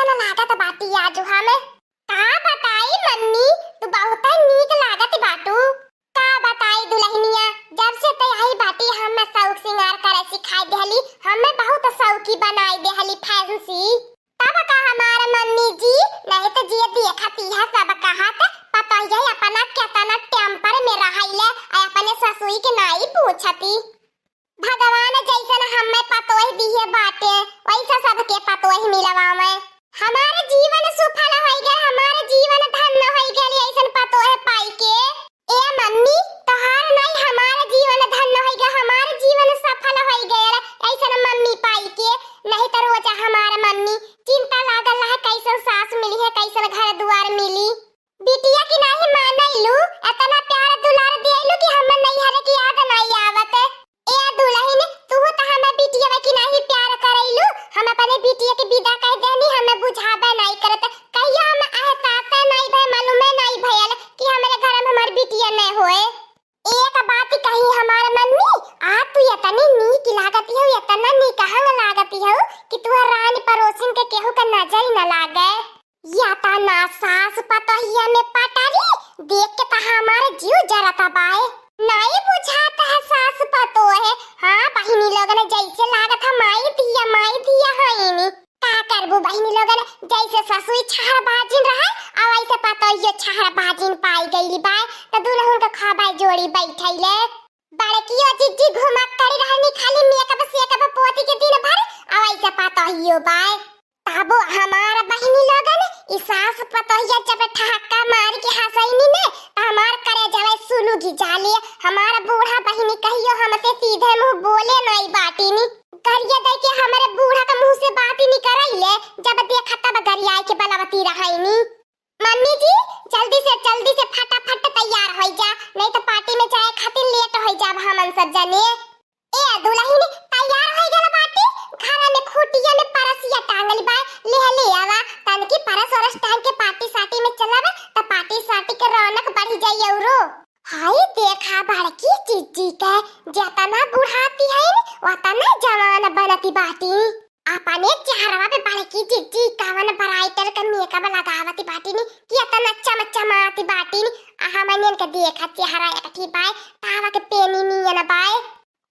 कैसन लागत बाटी आज हमें का बताई मम्मी तू बहुत नीक लागत बाटू का बताई दुल्हनिया जब से ते आई बाटी हम शौक सिंगार करे सिखाई देहली हमें बहुत शौकी बनाई देहली फैंसी तब का हमार मम्मी जी नहीं तो जी देखती है सब कहत पता ही अपना केतना टेम्पर में रहाइले अपने ससुई के नाई पूछती भगवान जैसन हमें पतोह दिए बाटे वैसा सबके पतोह मिलवा में हमारे जीवन सफल होई गए हमारे जीवन धन्य होई गए ऐसन पतोह पाई के ए मम्मी तोहार नहीं हमारे जीवन धन्य होई गए हमारे जीवन सफल होई गए ऐसन मम्मी पाई के नहीं तो रोज हमारे मम्मी चिंता लागल है कैसन सास मिली है कैसन घर द्वार मिली बिटिया की नहीं मानैलू इतना प्यार दुलार देलू कि हम नहीं हरे की याद नहीं आवत ए दुल्हन तू तो हमें बिटिया की नहीं प्यार करैलू हम अपने बिटिया के विदा कह देनी हमें बुझाबे नहीं करत कहियो हम एहसास नहीं भय मालूम नहीं भयल कि हमारे घर में हमारी बिटिया नहीं होए एक बात कही हमार मम्मी आ तू इतनी नीक लागती हो इतना नीक कहंग लागती हो कि तू रानी पड़ोसिन के केहू का नजर न लागे या ता ना सास पतोहिया में पटारी देख के ता हमारे जीव जरता बाए नहीं बुझाता है सास पतो है हाँ बहिनी लोगन जैसे लागत है माई दिया है इनी का करबू बहिनी लोगन जैसे ससुई छहर बाजिन रहा और वैसे पतो ये छहर बाजिन पाई गईली बाय तो दुल्हन का खाबाई जोड़ी बैठैले बड़कियो जिज्जी घुमक करी रहनी खाली मेकअप सेकअप पोती के दिन भर और वैसे पतो हियो बाय ताबो हमारा बहिनी लोगन ई सास पतोहिया जब ठहाका मार के हंसैनी ने त हमार करे जावे सुनुगी जाले हमारा बूढ़ा बहिनी कहियो हमसे सीधे मुंह बोले नहीं बाटीनी गरिया दे के हमारे बूढ़ा का मुंह से बात ही नहीं करैले जब देखा तब गरिया के बलवती रहैनी मम्मी जी जल्दी से फटाफट तैयार हो जा नहीं तो पार्टी में जाए खातिर लेट हो जाब हमन सब जने ए दुल्हन तैयार हो गेल बाटी घर में खूटिया में परसिया टांगल बा ले आवा तन की परस और टांग के पार्टी साटी में चलावे त पार्टी साटी के रौनक बढ़ी जाई औरो हाय देखा बड़की चिज्जी के जतना बुढ़ाती है वतना जवान बनती बाटी अपने चेहरा पे बड़की चिज्जी कावन ब्राइटर का मेकअप लगावती बाटी नी कि इतना चमचमाती बाटी नी हमन के देखा चेहरा एकठी बाय तावा के पेनी नियन बाय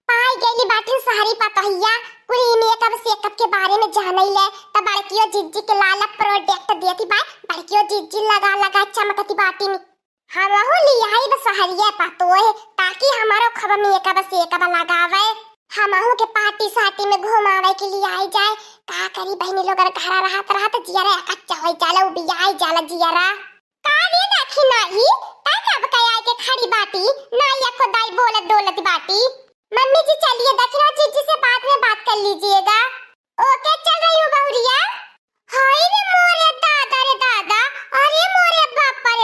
पाई गईली बाटी सारी पतोहिया कुली मेकअप सेकअप के बारे में जानई ले त बड़कियो जिज्जी के लाल प्रोडक्ट देती बा बड़कियो जिज्जी लगा चमकती बाटी नी हमहु लियाई बस हरिया पतोह ताकि हमारो खब मेकअप सेकअप लगावे हमहु के पार्टी साटी में घुमावे के लिए आई जाए का करी बहनी लोग घर रहत जियारा कच्चा होई जाला उ बियाई जाला जियारा काने देखी नहीं ता कब कया के खड़ी बाटी ना या खुदाई बोलत दौलत बाटी मम्मी जी चलिए दक्षिणा जीजी से बाद में बात कर लीजिएगा ओके चल रही हूँ बहुरिया हाय रे मोरे दादा अरे मोरे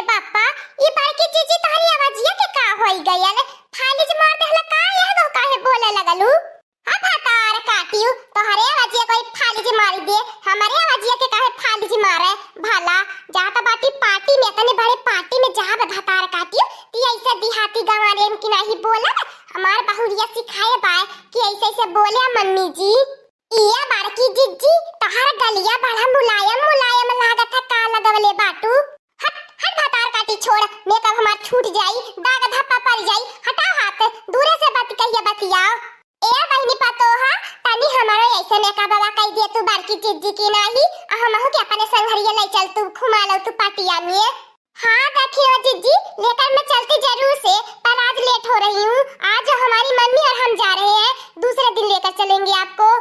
बापा ये बड़की जीजी तारी आवाजिया के का होई गयल फालिज मार देहला का यह दो काहे बोले लगलू अब हतार काटियो तोहरे आवाजिया कोई फालिज मारी दे हमारे आवाजिया के काहे फालिज मारे भला जाता बाटी पार्टी में तने बड़े पार्टी में जा हतार काटियो ती ऐसे देहाती गंवारे की नहीं बोला हमार बहुरिया सिखाए बाय कि ऐसे बोले मम्मी जी इया बड़की जिज्जी तोहर गलिया बड़ा मुलायम लागत है का लगवले बाटू हट भतार काटी छोड़ मेकअप हमार छूट जाई दाग धप्पा पड़ जाई हटाओ हाथ दूरे से बात कहिए बतियाओ ए बहनी पतोहा तनी हमारो ऐसे मेकअप वाला कह दे तू बड़की जिज्जी की नहीं हमहु के अपने संघरिया ले चल तू घुमा लो तू पार्टिया में हाँ देखियो जिज्जी लेकर मैं चलती जरूर से पर आज लेट हो रही हूँ आज हमारी मम्मी और हम जा रहे हैं दूसरे दिन लेकर चलेंगे आपको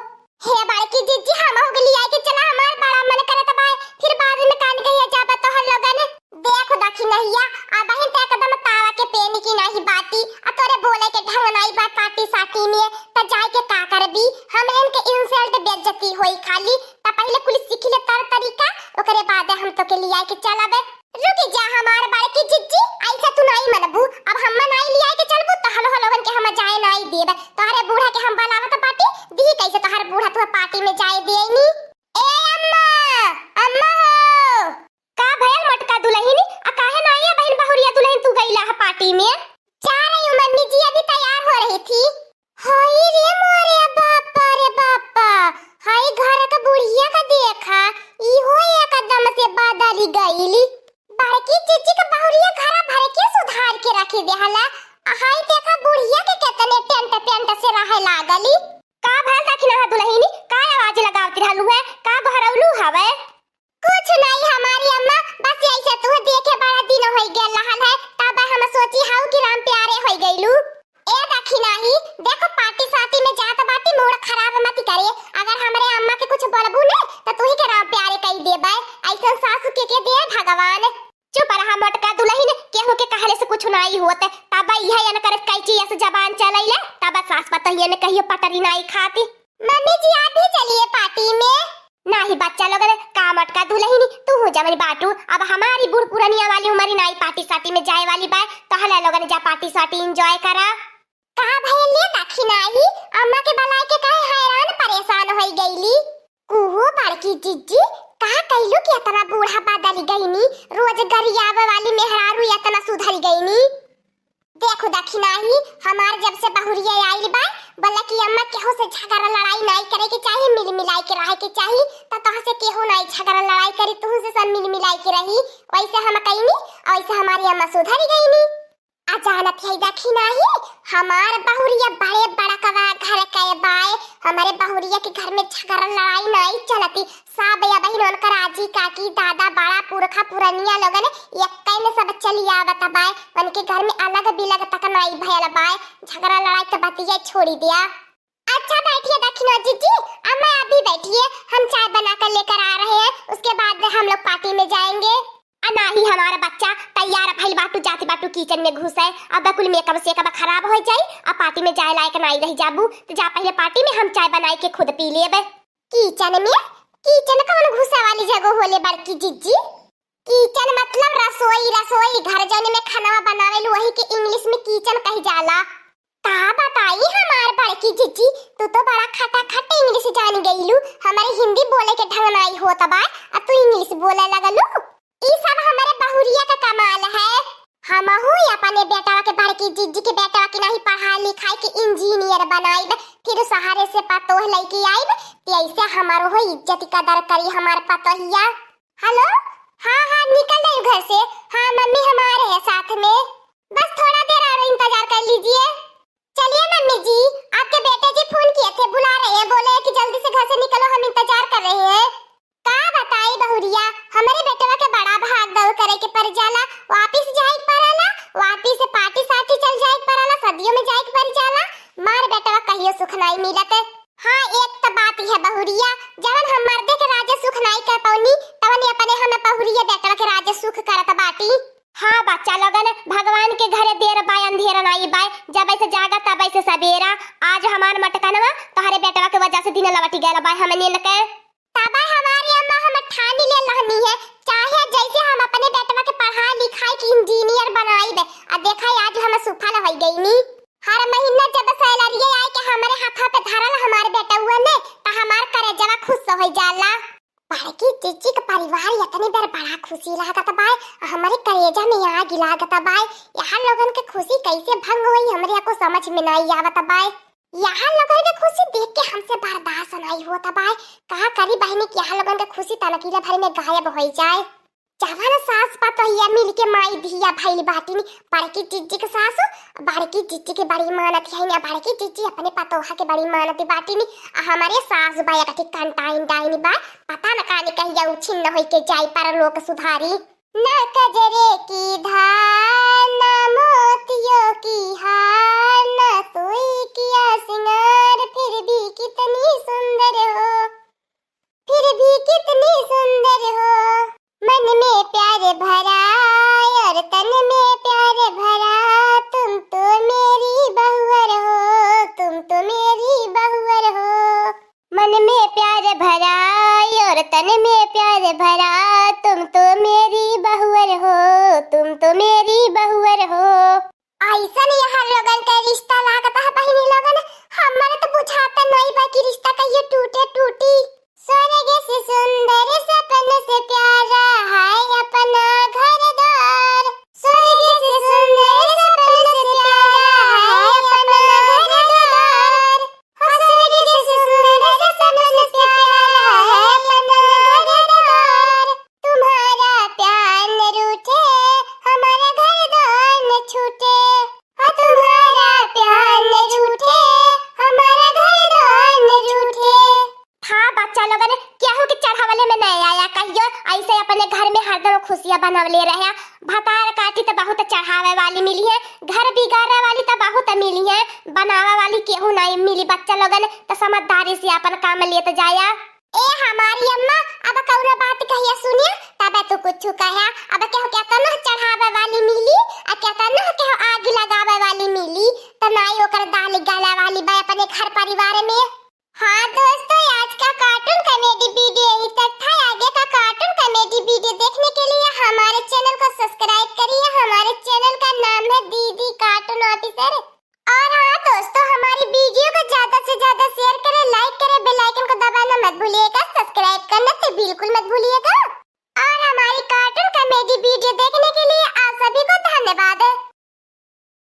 हे बड़की जिज्जी हम हो गली आई के चला हमार बड़ा मन करत बाय फिर बाद में कान कहिया जाबा तो हर लोगन देखो दखी नहिया आ बहन ते कदम तावा के पेनी की नहीं बाती आ तोरे बोले के ढंग नहीं बात पार्टी साटी में त जाय के का करबी हमन के इंसल्ट बेइज्जती होई खाली त पहले कुछ सीख ले तर तरीका ओकरे बाद हम तो के लिए के चलाबे रुकी जा हमार बड़की जिज्जी ऐसा तू नहीं मनबू अब हम नहीं लिया के चलबू तो हलो हलोवन के हम जाए नहीं देबे तोरे बूढ़ा के हम बनावत पार्टी दी कैसे तोहर बूढ़ा तू पार्टी में जाए देनी ए अम्मा हो का भयल मटका दुल्हनी आ काहे ना आया बहन बहुरिया दुल्हन तू गईला है पार्टी में जा रही हूं मम्मी जी अभी तैयार हो रही थी हाय रे मोरे बापा हाय घर का बुढ़िया का देखा ई हो नहीं होते तब यह न करे कई चीज से जबान चलैले तब सास पता ये न कहियो पटरी नहीं खाती। मम्मी जी आप भी चलिए पार्टी में। नहीं बच्चा लोग काम अटका दुल्हनी तू हो जा मेरी बाटू। अब हमारी बूढ़ पुरानिया वाली हमारी नाई पार्टी साटी में जाए वाली बाय तो हला लोगन जा पार्टी साटी एंजॉय करा। का भइल ले दखी नाही अम्मा के बलाय के काहे हैरान परेशान होई गईली। कुहू बड़की जिज्जी का कहलू कि इतना बूढ़ा बदल गईनी रोज गरियावे वाली मेहरारू इतना सुधर गईनी। देखो दखी नाही हमार जब से बहुरिया आइल बा बोला कि अम्मा केहू से झगड़ा लड़ाई नहीं करे के चाहिए मिल मिलाई के रहे के चाहिए त तोह से केहू नहीं झगड़ा लड़ाई करी तू से सब मिल मिलाई के रही वैसे हम कईनी वैसे हमारी अम्मा सुधर गईनी। अचानक ही दखी नाही हमार बहुरिया बड़े बड़ा कवा घर के बाय हमारे बहुरिया के घर में झगड़ा लड़ाई नहीं चलती सब या बहन उनकर आजी काकी दादा बड़ा पुरखा पुरानिया लोगन एक में सब चली आवत बाय उनके घर में अलग बिलग तक नहीं भयल बाय झगड़ा लड़ाई तो बतिया छोड़ी दिया। अच्छा बैठिए दक्षिणा जीजी अम्मा अभी बैठिए हम चाय बना कर लेकर आ रहे हैं उसके बाद हम लोग पार्टी में जाएंगे। नहीं हमारा बच्चा तैयार भइल बाटू जाती बाटू किचन में घुसे अब कुल मेकअप से कब खराब हो जाई अब पार्टी में जाए लायक नहीं रही जाबू तो जा पहले पार्टी में हम चाय बनाई के खुद पी लेबे। किचन में किचन कौन घुसा वाली जगह होले बड़की जिज्जी। किचन मतलब रसोई रसोई घर जाने में खाना बनावे वही के इंग्लिश में किचन कही जाला। का बताई हमार बड़की जिज्जी तू तो बड़ा खटा खट इंग्लिश जान गईलू हमारे हिंदी बोले के ढंग नहीं होता बा अब तू इंग्लिश बोले लगलू। ई सब हमारे बहुरिया का कमाल है। हम हूँ अपने बेटा के बड़की जिज्जी के बेटा के नहीं पढ़ा लिखाई के इंजीनियर बनाई फिर सहारे से पतोह लेके आई ऐसे हमारो हो इज्जत कदर करी हमार पतोहिया। हेलो हाँ हाँ निकल रही घर से। हाँ मम्मी हमारे हैं साथ में बस थोड़ा देर और इंतजार कर लीजिए। चलिए मम्मी जी आपके बेटे जी फोन किए थे बुला रहे हैं बोले कि जल्दी से घर से निकलो हम इंतजार कर रहे हैं। का बताई बहुरिया हमारे बेटवा के बड़ा भाग दौड़ करे के पर जाला वापिस जाए पड़ाला वापिस से पार्टी साटी चल जाए पड़ाला सदियों में जाए पर जाला मार बेटवा कहियो सुख नहीं मिलत। हाँ एक तो बात है बहुरिया जवन हम मर्दे के राजा सुख नहीं कर पौनी तवन अपने हम बहुरिया बेटवा के राजा सुख करत बाटी। हाँ बच्चा लगन भगवान के घरे देर बाय अंधेरा नहीं बाय जब ऐसे जागा तब ऐसे सवेरा आज हमार मटकनवा तोहरे बेटवा के वजह से दिन लवटी गया बाय हमने लके तबा हमारी अम्मा हम ठानी ले लहनी है चाहे जैसे हम अपने बेटवा के पढ़ा लिखाई के इंजीनियर बनाई बे आ देखा आज हम सफल हो गईनी। हर महीना जब सैलरी आए के हमारे हाथा पे धरल हमारे बेटा हुआ ने त हमार करेजवा खुश हो जाला। बड़की चिच्ची का परिवार इतनी बार बड़ा खुशी लागत बाय हमारे करेजा में आग लागत बाय यहाँ लोगन के खुशी कैसे भंग हुई हमरे को समझ में नहीं आवत बाय। यहाँ लोगन के खुशी देख के हमसे बर्दाश्त नहीं होता बाय कहा करी बहनी कि यहाँ लोगन के खुशी तनकीले भर में गायब हो जाए। जवान सास पतोहिया मिल के माई धिया भइल बाटिनी बड़की जिज्जी के सासु बड़की जिज्जी के बड़ी मानत है ना बड़की जिज्जी अपने पतोहा के बड़ी मानत बाटिनी हमारे सास बाया का कंटाइन डाइनी बा पता न काने कहिया उछिन्न होई के जाई पर लोक सुधारी। न कजरे की धार न मोतियों की हार न सोई किया सिंगार फिर भी कितनी सुंदर हो फिर भी कितनी सुंदर हो मन में प्यार भरा और तन में प्यार भरा तुम तो मेरी बहुवर हो तुम तो मेरी बहुवर हो। मन में प्यार भरा और तन में प्यार भरा तुम तो मेरी बहुवर हो तुम तो मेरी बहुवर हो। ऐसा नहीं हर लोगन का रिश्ता लागता है बहनी लोगन हमारे तो बुझाता नहीं बाकी रिश्ता का ये टूटे टूटी। स्वर्ग से सुंदर सपन से प्यारा है अपना घर द्वार स्वर्ग से सुंदर सपन से प्यारा है अपना घर द्वार स्वर्ग से सुंदर सपन से प्यारा है अपना घर द्वार तुम्हारा प्यार न रूठे हमारा घर द्वार न छूटे तुम्हारा प्यार न रूठे हमारा घर द्वार न छूटे। हाँ बच्चा लोगन केहू के चढ़ावले में नहीं आया कहियो ऐसे अपने घर में हरदम खुशियां बनवले रहे भतार काटी तो बहुत चढ़ावे वाली मिली है घर बिगाड़े वाली तो बहुत मिली है बनावे वाली केहू नहीं मिली बच्चा लोगन तो समझदारी से अपन काम लेते जाया। ए हमारी अम्मा अब कौनो बात कहिया सुनिए तब तू कुछ कहे अब केहू कहता न चढ़ावे वाली मिली आ कहता न केहू बिल्कुल मत भूलिएगा। और हमारी कार्टून कॉमेडी वीडियो देखने